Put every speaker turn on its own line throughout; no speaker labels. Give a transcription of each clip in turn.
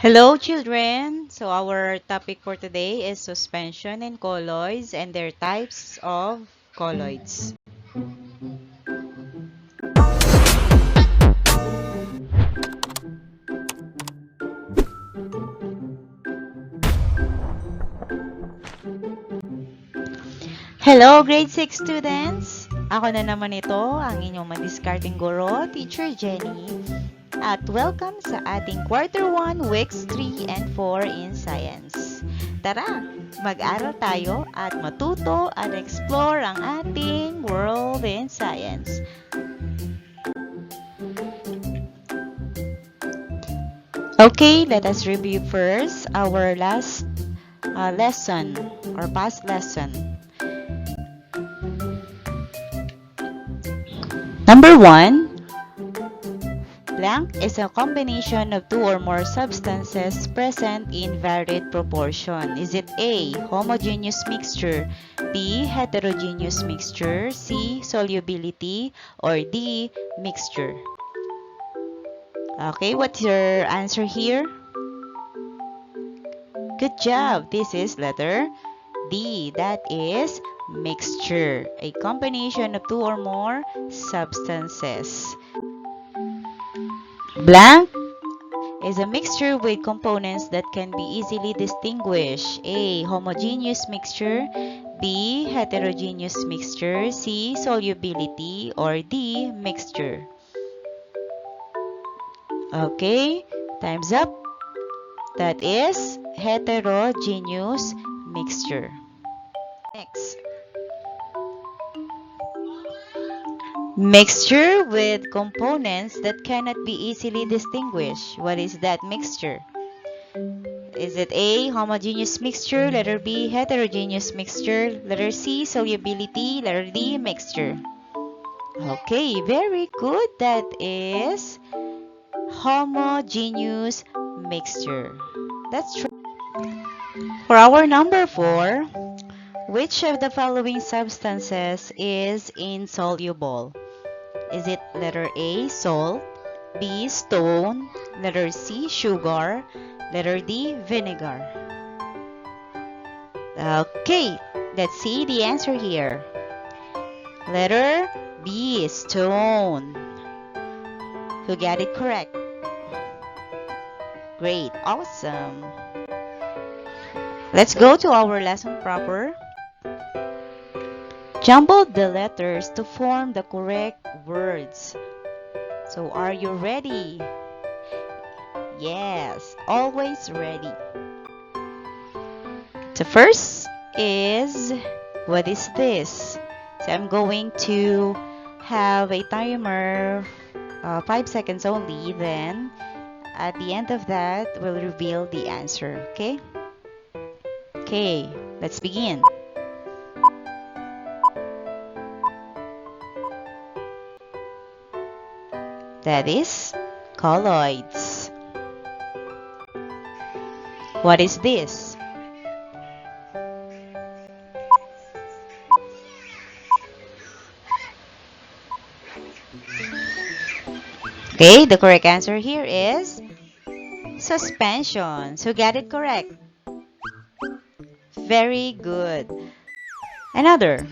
Hello children! So our topic for today is suspension and colloids and their types of colloids. Hello grade 6 students! Ako na naman ito, ang inyong madiscarding guro, Teacher Jenny. At welcome sa ating Quarter 1, Weeks 3 and 4 in Science. Tara, mag-aral tayo at matuto at explore ang ating world in science. Okay, let us review first our last lesson or past lesson. Number 1, blank is a combination of two or more substances present in varied proportion. Is it A, homogeneous mixture, B, heterogeneous mixture, C, solubility, or D, mixture? Okay, what's your answer here? Good job. This is letter D. That is mixture, a combination of two or more substances. Blank is a mixture with components that can be easily distinguished. A, homogeneous mixture, B, heterogeneous mixture, C, solubility, or D, mixture. Okay, time's up. That is heterogeneous mixture. Next. Mixture with components that cannot be easily distinguished. What is that mixture? Is it A, homogeneous mixture, letter B, heterogeneous mixture, letter C, solubility, letter D, mixture? Okay, very good. That is homogeneous mixture. That's true. For our number 4, which of the following substances is insoluble? Is it letter A, salt, B, stone, letter C, sugar, letter D, vinegar? Okay, let's see the answer here. Letter B, stone. Who got it correct? Great, awesome. Let's go to our lesson proper. Jumble the letters to form the correct words. So are you ready? Yes, always ready. The first is, what is this? So I'm going to have a timer, 5 seconds only, then at the end of that, we'll reveal the answer, okay? Okay, let's begin. That is colloids. What is this? Okay, the correct answer here is suspension. So get it correct. Very good. Another.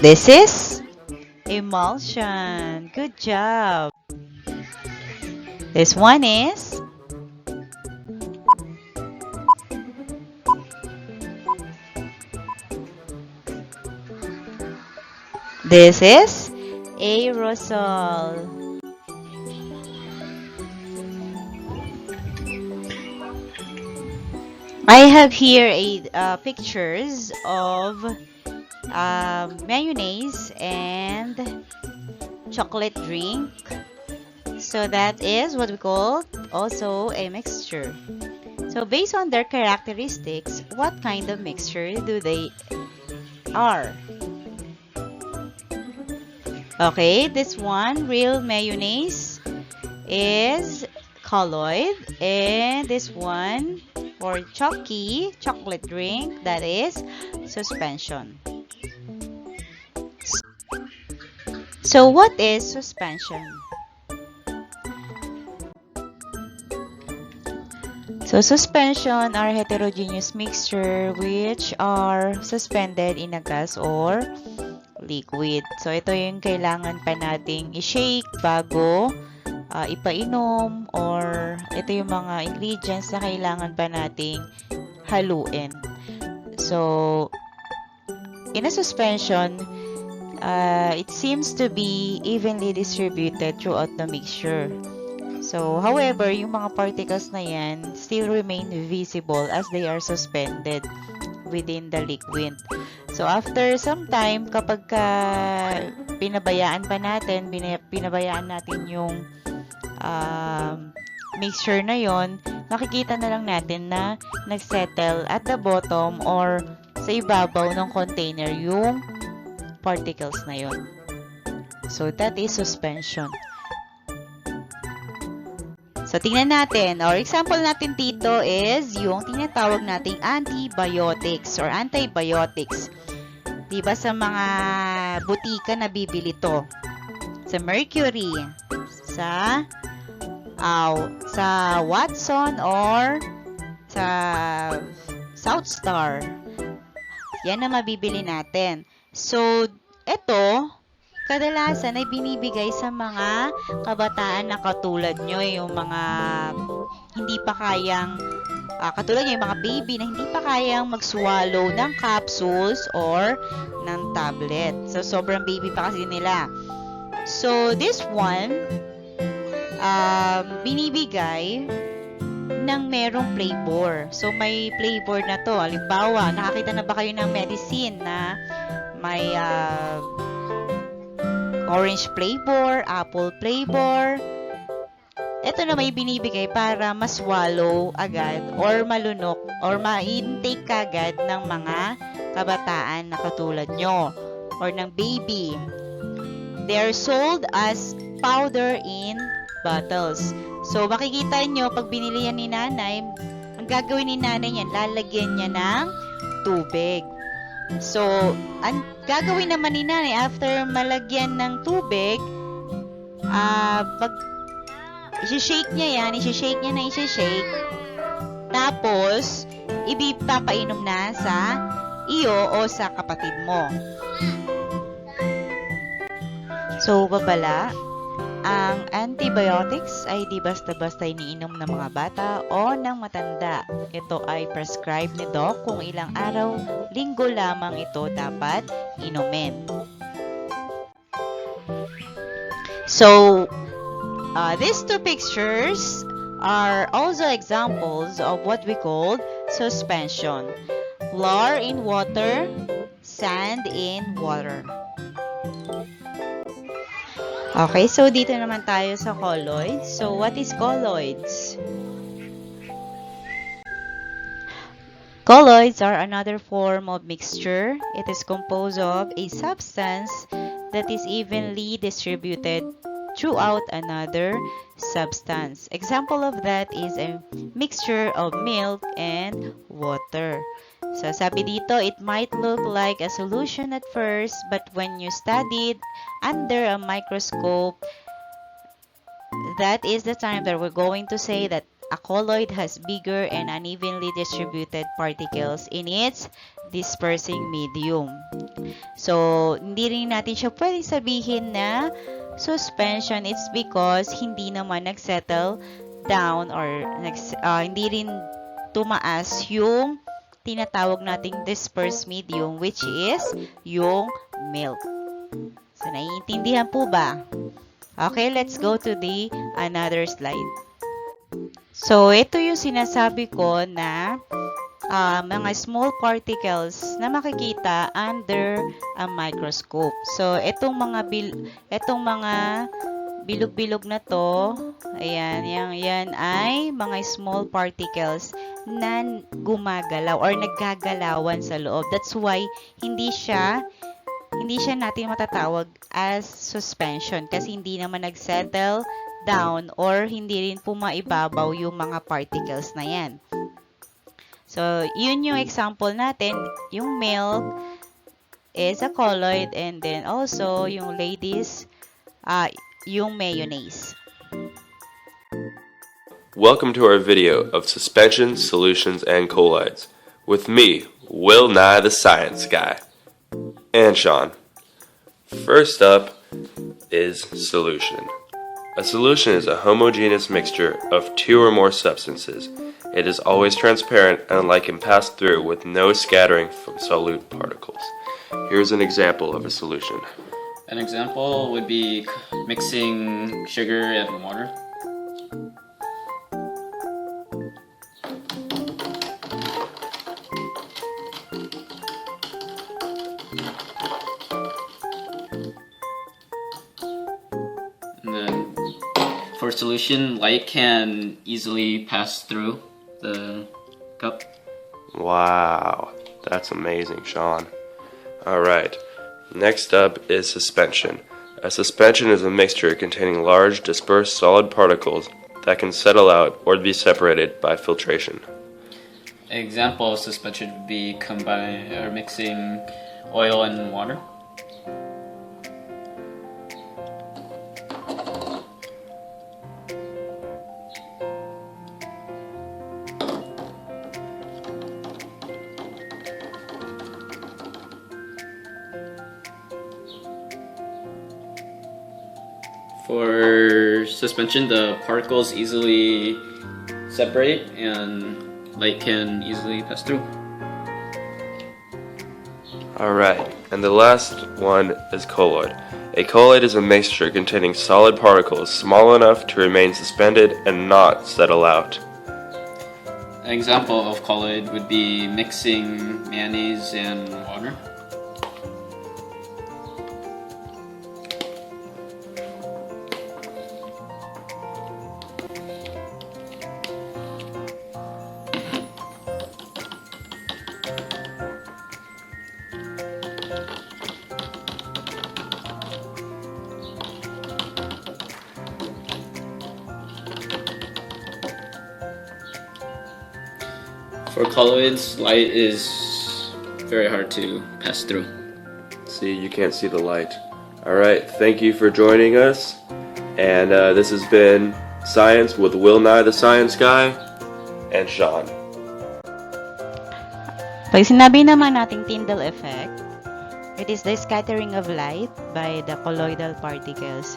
This is emulsion. Good job. This one is aerosol. I have here pictures of mayonnaise and chocolate drink. So that is what we call also a mixture. So based on their characteristics, what kind of mixture do they are? Okay, this one, real mayonnaise, is colloid, and this one for chocolate drink, that is suspension. So, what is suspension? So, suspension are heterogeneous mixture which are suspended in a gas or liquid. So, ito yung kailangan pa nating i-shake bago ipainom, or ito yung mga ingredients na kailangan pa nating haluin. So, in a suspension, it seems to be evenly distributed throughout the mixture. So, however, yung mga particles na yan still remain visible as they are suspended within the liquid. So, after some time, kapag pinabayaan natin yung mixture na yon, makikita na lang natin na nagsettle at the bottom or sa ibabaw ng container yung particles na yon. So, that is suspension. So, tingnan natin, or example natin dito is yung tinatawag nating antibiotics or antibiotics. Diba sa mga butika na bibili to? Sa Mercury, sa Watson or sa South Star. Yan na mabibili natin. So, ito, kadalasan ay binibigay sa mga kabataan na katulad nyo, yung mga hindi pa kayang, katulad nyo, yung mga baby na hindi pa kayang mag-swallow ng capsules or ng tablet. So, sobrang baby pa kasi nila. So, this one, binibigay ng merong flavor. So, may flavor na to. Halimbawa, nakakita na ba kayo ng medicine na may orange flavor, apple flavor? Ito na may binibigay para maswallow agad or malunok or ma-intake agad ng mga kabataan na katulad nyo or ng baby. They are sold as powder in bottles. So, makikita nyo, pag binili yan ni nanay, ang gagawin ni nanay yan, lalagyan niya ng tubig. So, ang gagawin naman ni nanay, after malagyan ng tubig, isi-shake niya yan, isi-shake. Tapos, ipapainom na sa iyo o sa kapatid mo. So, babala, ang antibiotics ay di basta-basta iniinom ng mga bata o ng matanda. Ito ay prescribed ni Doc kung ilang araw, linggo lamang ito dapat inumin. So, these two pictures are also examples of what we call suspension. Flour in water, sand in water. Okay, so dito naman tayo sa colloids. So, what is colloids? Colloids are another form of mixture. It is composed of a substance that is evenly distributed throughout another substance. Example of that is a mixture of milk and water. So, sabi dito, it might look like a solution at first, but when you studied under a microscope, that is the time that we're going to say that a colloid has bigger and unevenly distributed particles in its dispersing medium. So, hindi rin natin siya pwedeng sabihin na suspension. It's because hindi naman nagsettle down or hindi rin tumaas yung tinatawag nating dispersed medium, which is yung milk. So, naiintindihan po ba? Okay, let's go to the another slide. So, ito yung sinasabi ko na mga small particles na makikita under a microscope. So, itong mga bilog-bilog na to, ayan, yan ay mga small particles na gumagalaw or naggagalawan sa loob. That's why hindi siya natin matatawag as suspension kasi hindi naman nagsettle down or hindi rin pumaibabaw yung mga particles na yan. So, yun yung example natin. Yung milk is a colloid, and then also yung ladies ah, yung mayonnaise.
Welcome to our video of suspensions, solutions, and colloids. With me, Will Nye the Science Guy, and Sean. First up is solution. A solution is a homogeneous mixture of two or more substances. It is always transparent and light can pass through with no scattering from solute particles. Here's an example of a solution.
An example would be mixing sugar and water. And then for solution, light can easily pass through the cup.
Wow, that's amazing, Sean. Alright, next up is suspension. A suspension is a mixture containing large dispersed solid particles that can settle out or be separated by filtration.
An example of suspension would be mixing oil and water. For suspension, the particles easily separate and light can easily pass through.
Alright, and the last one is colloid. A colloid is a mixture containing solid particles small enough to remain suspended and not settle out.
An example of colloid would be mixing mayonnaise and water. For colloids, light is very hard to pass through.
See, you can't see the light. Alright, thank you for joining us. And this has been Science with Will Nye the Science Guy and Sean.
Pag sinabi naman nating Tyndall effect, it is the scattering of light by the colloidal particles.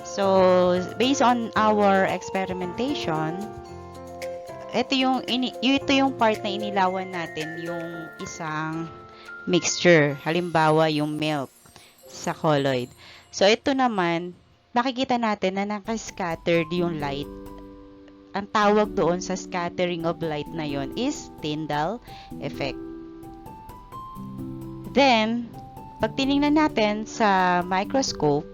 So, based on our experimentation, ito yung part na inilawan natin yung isang mixture. Halimbawa, yung milk sa colloid. So, ito naman, nakikita natin na nakascattered yung light. Ang tawag doon sa scattering of light na yon is Tyndall effect. Then, pag tiningnan natin sa microscope,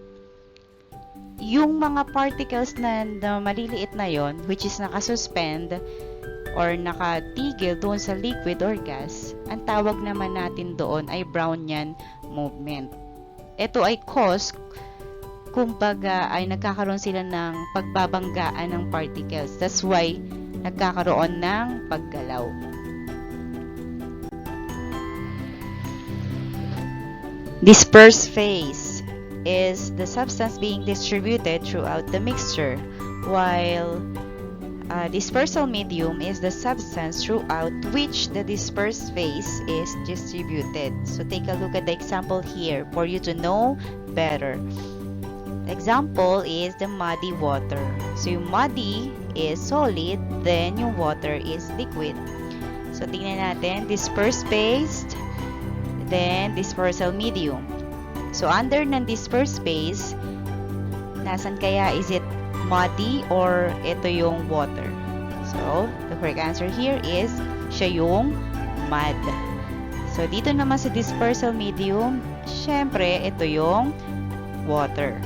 yung mga particles na maliliit na yon, which is nakasuspend or nakatigil doon sa liquid or gas, ang tawag naman natin doon ay Brownian movement. Ito ay cause, kumbaga ay nagkakaroon sila ng pagbabanggaan ng particles. That's why nagkakaroon ng paggalaw. Dispersed phase is the substance being distributed throughout the mixture, while dispersal medium is the substance throughout which the dispersed phase is distributed. So take a look at the example here for you to know better. The example is the muddy water. So yung muddy is solid, then yung water is liquid. So tingnan natin, dispersed phase, then dispersal medium. So under ng dispersed phase, nasan kaya? Is it muddy or ito yung water? So the correct answer here is siya yung mud. So dito naman sa dispersal medium, syempre ito yung water.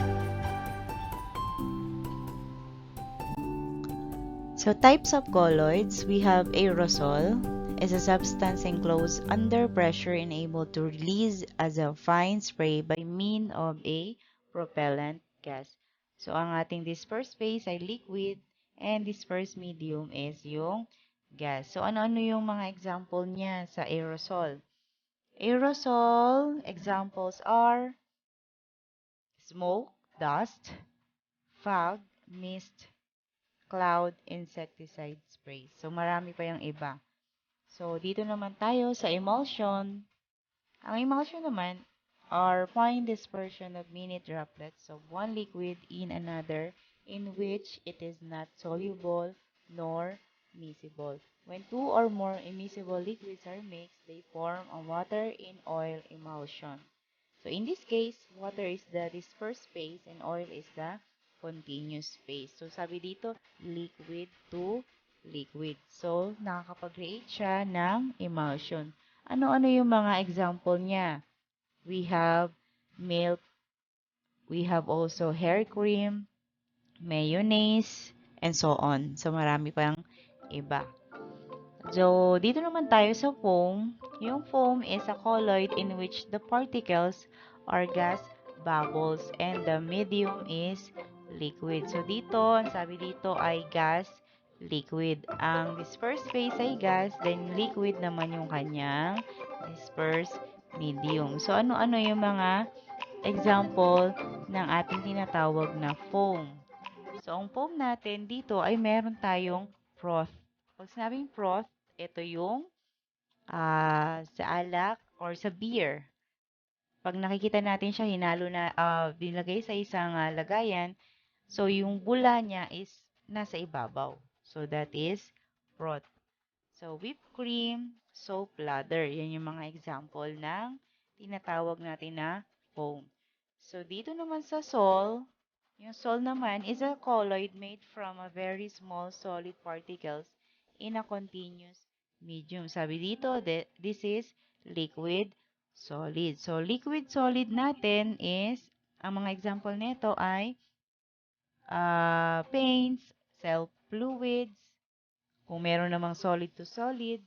So types of colloids, we have aerosol, is a substance enclosed under pressure and able to release as a fine spray by means of a propellant gas. So ang ating dispersed phase ay liquid and dispersed medium is yung gas. So ano-ano yung mga example niya sa aerosol? Aerosol examples are smoke, dust, fog, mist, cloud, insecticide spray. So, marami pa yung iba. So, dito naman tayo sa emulsion. Ang emulsion naman are fine dispersion of mini droplets of one liquid in another in which it is not soluble nor miscible. When two or more immiscible liquids are mixed, they form a water in oil emulsion. So in this case, water is the dispersed phase and oil is the continuous phase. So sabi dito, liquid to liquid. So nakakapag-create siya ng emulsion. Ano-ano yung mga example niya? We have milk, we have also hair cream, mayonnaise, and so on. So marami pang iba. So, dito naman tayo sa foam. Yung foam is a colloid in which the particles are gas bubbles and the medium is liquid. So, dito, ang sabi dito ay gas, liquid. Ang dispersed phase ay gas, then liquid naman yung kanyang dispersed medium. So, ano-ano yung mga example ng ating tinatawag na foam? So, ang foam natin dito ay meron tayong froth. Pag sinabing froth, ito yung sa alak or sa beer. Pag nakikita natin siya, hinalo na, dinagay sa isang lagayan, so yung bula niya is nasa ibabaw. So that is froth. So whipped cream, soap ladder. Yan yung mga example ng tinatawag natin na foam. So dito naman sa sol, yung sol naman is a colloid made from a very small solid particles in a continuous medium. Sabi dito, this is liquid solid. So, liquid solid natin is, ang mga example nito ay paints, cell fluids, kung meron namang solid to solid,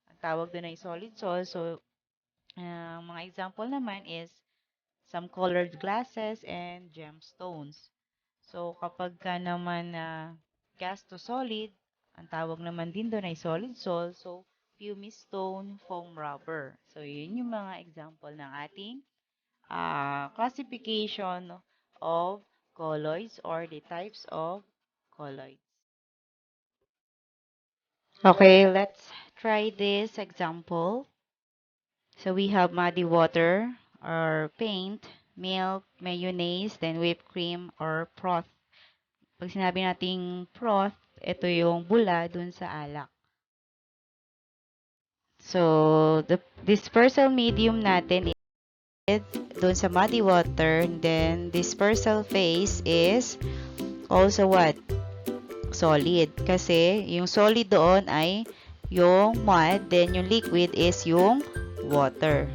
ang tawag doon ay solid sol. So, mga example naman is some colored glasses and gemstones. So, kapag ka naman gas to solid, ang tawag naman din doon ay solid sol. So, pumice stone, foam rubber. So, yun yung mga example ng ating classification of colloids or the types of colloids. Okay, let's try this example. So, we have muddy water or paint, milk, mayonnaise, then whipped cream or froth. Pag sinabi nating froth, ito yung bula dun sa alak. So, the dispersal medium natin is dun sa muddy water. And then, dispersal phase is also what? Solid. Kasi, yung solid doon ay yung mud. Then, yung liquid is yung water.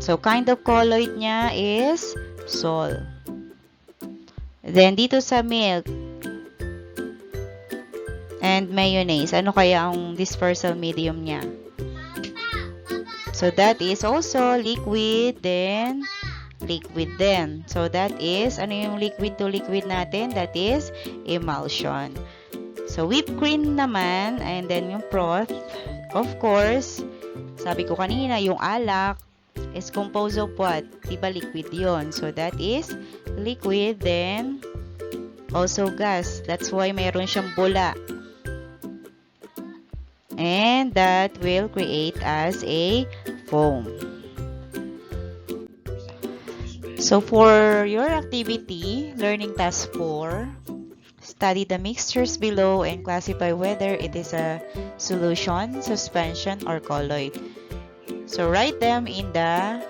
So, kind of colloid niya is sol. Then, dito sa milk and mayonnaise, ano kaya ang dispersal medium niya? So, that is also liquid, then liquid din. So, that is, ano yung liquid to liquid natin? That is emulsion. So, whipped cream naman, and then yung froth, of course, sabi ko kanina, yung alak is composed of what? Diba liquid yon? So, that is liquid, then also gas. That's why mayroon siyang bula. And that will create as a foam. So, for your activity, learning task 4, study the mixtures below and classify whether it is a solution, suspension, or colloid. So, write them in the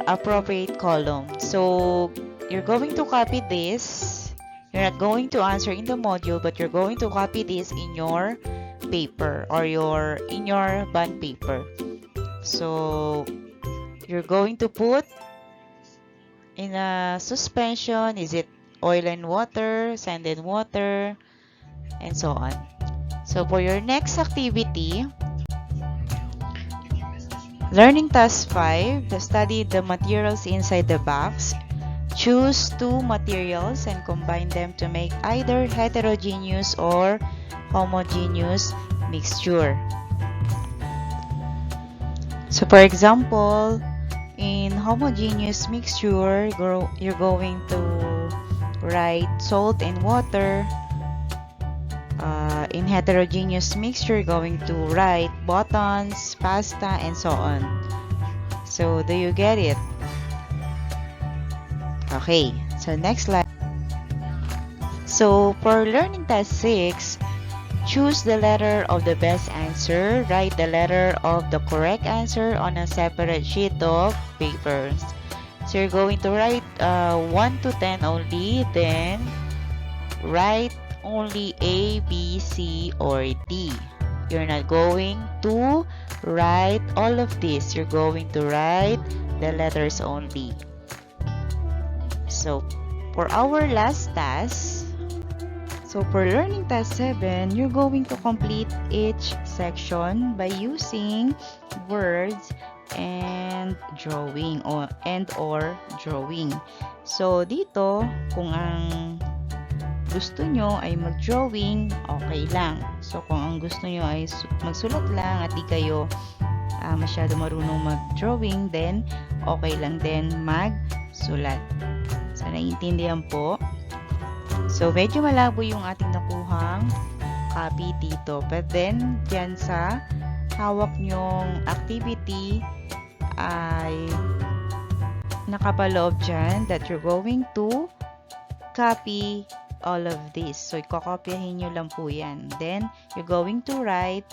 appropriate column. So, you're going to copy this. You're not going to answer in the module, but you're going to copy this in your paper or in your bond paper. So, you're going to put in a suspension, is it oil and water, sand and water, and so on. So, for your next activity, learning task 5, study the materials inside the box. Choose two materials and combine them to make either heterogeneous or homogeneous mixture. So, for example, In homogeneous mixture, you're going to write salt and water. In heterogeneous mixture, you're going to write buttons, pasta, and so on. So, do you get it? Okay, so next slide. So, for learning task 6, choose the letter of the best answer. Write the letter of the correct answer on a separate sheet of paper. So, you're going to write 1 to 10 only, then write only A, B, C, or D. You're not going to write all of this. You're going to write the letters only. So, for our last task, so for learning task 7, you're going to complete each section by using words and drawing or drawing. So, dito, kung ang gusto nyo ay mag-drawing, okay lang. So, kung ang gusto nyo ay magsulat lang at di kayo masyado marunong mag-drawing, then okay lang din magsulat. So, naiintindihan po. So, medyo malabo yung ating nakuhang copy dito. But then, dyan sa hawak nyong activity ay nakapaloob dyan that you're going to copy all of this. So, ikokopyahin nyo lang po yan. Then, you're going to write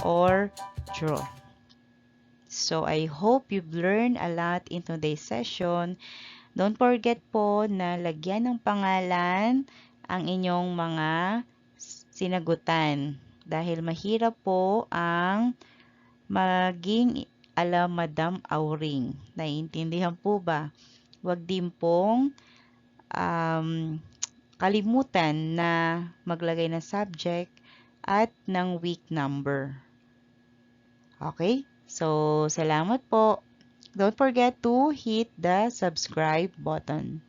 or draw. So, I hope you've learned a lot in today's session. Don't forget po na lagyan ng pangalan ang inyong mga sinagutan. Dahil mahirap po ang maging ala Madam Auring. Naiintindihan po ba? Huwag din pong kalimutan na maglagay ng subject at ng week number. Okay? So, salamat po. Don't forget to hit the subscribe button.